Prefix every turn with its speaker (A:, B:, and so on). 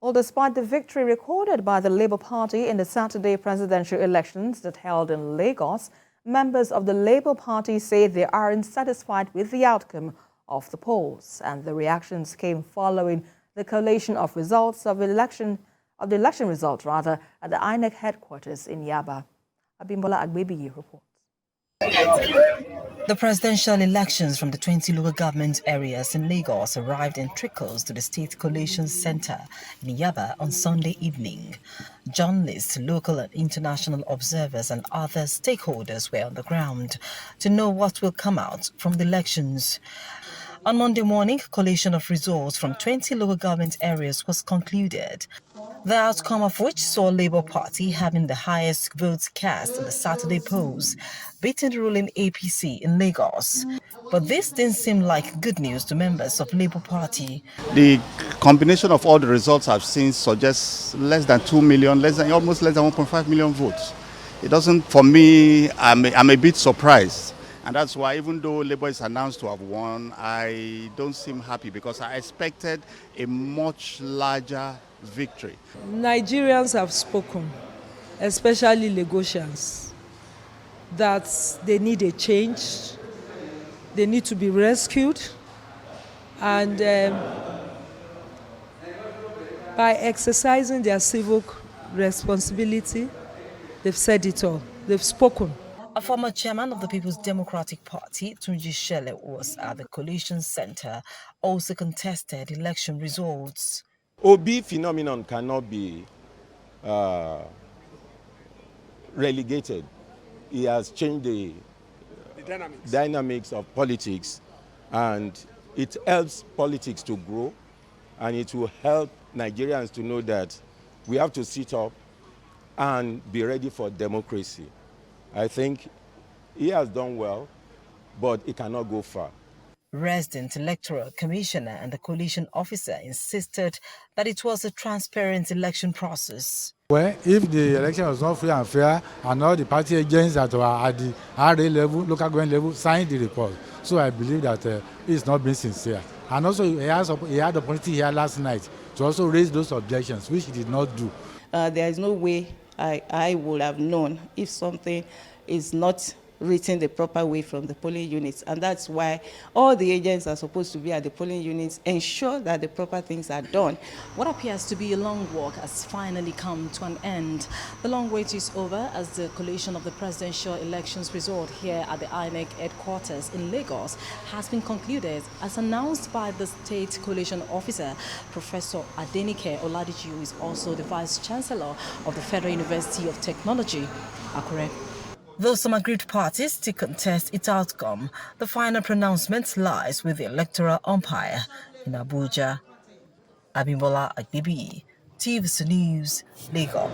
A: Well, despite the victory recorded by the Labour Party in the Saturday presidential elections that held in Lagos, members of the Labour Party say they aren't satisfied with the outcome of the polls, and the reactions came following the collation of results of the election result at the INEC headquarters in Yaba. Abimbola Agbebiyi reports.
B: The presidential elections from the 20 local government areas in Lagos arrived in trickles to the State Collation Center in Yaba on Sunday evening. Journalists, local and international observers and other stakeholders were on the ground to know what will come out from the elections. On Monday morning, collation of results from 20 local government areas was concluded, the outcome of which saw Labour Party having the highest votes cast in the Saturday polls, beating the ruling APC in Lagos. But this didn't seem like good news to members of Labour Party.
C: The combination of all the results I've seen suggests less than 2 million, almost less than 1.5 million votes. It doesn't, for me, I'm a bit surprised. And that's why, even though Labour is announced to have won, I don't seem happy because I expected a much larger victory.
D: Nigerians have spoken, especially Lagosians, that they need a change, they need to be rescued, and by exercising their civic responsibility, they've said it all, they've spoken.
B: A former chairman of the People's Democratic Party, Tunji Shele, was at the collation center, also contested election results.
E: OB phenomenon cannot be relegated. He has changed the dynamics of politics, and it helps politics to grow, and it will help Nigerians to know that we have to sit up and be ready for democracy. I think he has done well, but he cannot go far.
B: Resident Electoral Commissioner and the coalition officer insisted that it was a transparent election process.
F: Well, if the election was not free and fair, and all the party agents that were at the RA level, local government level, signed the report, so I believe that it's not being sincere. And also, he had the opportunity here last night to also raise those objections, which he did not do.
G: There is no way I would have known if something is not written the proper way from the polling units, and that's why all the agents are supposed to be at the polling units, ensure that the proper things are done.
A: What appears to be a long walk has finally come to an end. The long wait is over as the collation of the presidential elections result here at the INEC headquarters in Lagos has been concluded, as announced by the state collation officer. Professor Adenike Oladiji, who is also the Vice Chancellor of the Federal University of Technology, Akure.
B: Though some aggrieved parties still contest its outcome, the final pronouncement lies with the electoral umpire in Abuja. Abimbola Agbebiyi, TVC News, Lagos.